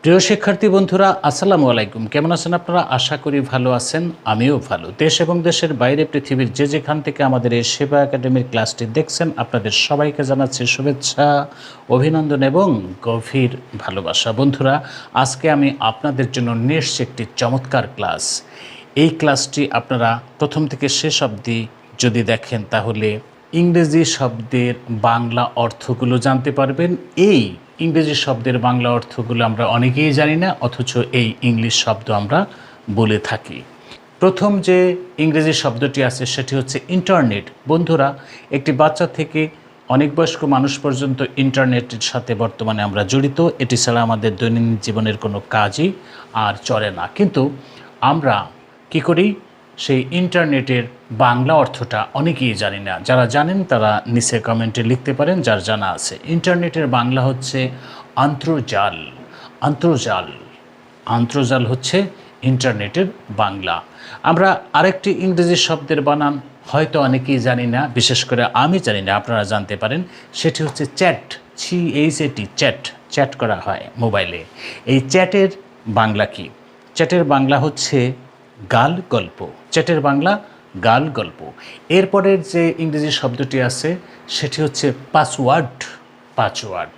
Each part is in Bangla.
প্রিয় শিক্ষার্থী বন্ধুরা, আসসালামু আলাইকুম। কেমন আছেন আপনারা? আশা করি ভালো আছেন, আমিও ভালো। দেশ এবং দেশের বাইরে পৃথিবীর যে যেখান থেকে আমাদের এই সেবা একাডেমির ক্লাসটি দেখছেন, আপনাদের সবাইকে জানাচ্ছি শুভেচ্ছা, অভিনন্দন এবং গভীর ভালোবাসা। বন্ধুরা, আজকে আমি আপনাদের জন্য নিয়ে এসেছি একটি চমৎকার ক্লাস। এই ক্লাসটি আপনারা প্রথম থেকে শেষ অবধি যদি দেখেন তাহলে ইংরেজি শব্দের বাংলা অর্থগুলো জানতে পারবেন। এই ইংরেজি শব্দের বাংলা অর্থগুলো আমরা অনেকেই জানি না, অথচ এই ইংলিশ শব্দ আমরা বলে থাকি। প্রথম যে ইংরেজি শব্দটি আছে সেটি হচ্ছে ইন্টারনেট। বন্ধুরা, একটি বাচ্চা থেকে অনেক বয়স্ক মানুষ পর্যন্ত ইন্টারনেটের সাথে বর্তমানে আমরা জড়িত। এটি ছাড়া আমাদের দৈনন্দিন জীবনের কোনো কাজই আর চলে না। কিন্তু আমরা কি করি? সেই ইন্টারনেটের বাংলা অর্থটা অনেকেই জানি না। যারা জানেন তারা নিচে কমেন্টে লিখতে পারেন, যার জানা আছে। ইন্টারনেটের বাংলা হচ্ছে আন্তর্জাল। আন্তর্জাল আন্তর্জাল হচ্ছে ইন্টারনেটের বাংলা। আমরা আরেকটি ইংরেজি শব্দের বানান হয়তো অনেকেই জানি না, বিশেষ করে আমি জানি না, আপনারা জানতে পারেন। সেটি হচ্ছে চ্যাট। CHAT, chat. চ্যাট করা হয় মোবাইলে। এই চ্যাটের বাংলা কি? চ্যাটের বাংলা হচ্ছে গাল গল্প। চ্যাটের বাংলা গাল গল্প। এরপরের যে ইংরেজি শব্দটি আছে সেটি হচ্ছে পাসওয়ার্ড। পাসওয়ার্ড।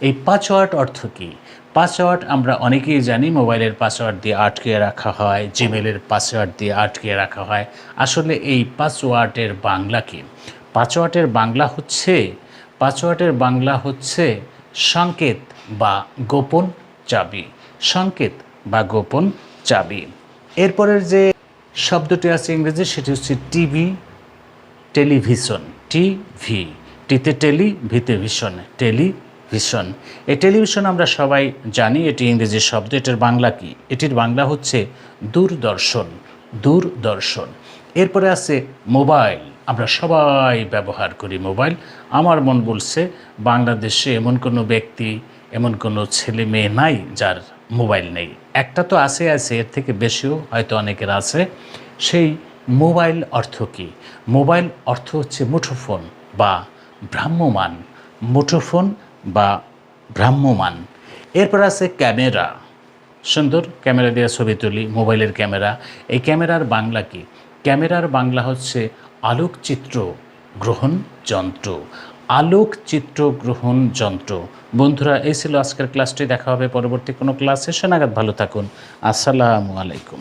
এই পাসওয়ার্ড অর্থ কী? পাসওয়ার্ড আমরা অনেকেই জানি, মোবাইলের পাসওয়ার্ড দিয়ে আটকে রাখা হয়, জিমেলের পাসওয়ার্ড দিয়ে আটকে রাখা হয়। আসলে এই পাসওয়ার্ডের বাংলা কী? পাসওয়ার্ডের বাংলা হচ্ছে সংকেত বা গোপন চাবি। সংকেত বা গোপন চাবি। এরপরের যে শব্দটি আছে ইংরেজি সেটি হচ্ছে টিভি, টেলিভিশন। টিভি, টিতে টেলি, ভিতে ভিশন, টেলিভিশন। এই টেলিভিশন আমরা সবাই জানি, এটি ইংরেজি শব্দ। এটার বাংলা কি? এটির বাংলা হচ্ছে দূরদর্শন। দূরদর্শন। এরপরে আছে মোবাইল। আমরা সবাই ব্যবহার করি মোবাইল। আমার মন বলছে বাংলাদেশে এমন কোনো ব্যক্তি, এমন কোনো ছেলে মেয়ে নাই যার মোবাইল নেই। একটা তো আছে, এর থেকে বেশিও হয়তো অনেকের আছে। সেই মোবাইল অর্থ কী? মোবাইল অর্থ হচ্ছে মুঠোফোন বা ভ্রাম্যমান। মুঠোফোন বা ভ্রাম্যমান। এরপর আছে ক্যামেরা। সুন্দর ক্যামেরা দিয়ে ছবি তুলি, মোবাইলের ক্যামেরা। এই ক্যামেরার বাংলা কি? ক্যামেরার বাংলা হচ্ছে আলোকচিত্র গ্রহণ যন্ত্র। আলোকচিত্র গ্রহণ যন্ত্র। বন্ধুরা, এই ছিল আজকের ক্লাসটি। দেখা হবে পরবর্তী কোনো ক্লাসে। সে নাগাদ ভালো থাকুন। আসসালামু আলাইকুম।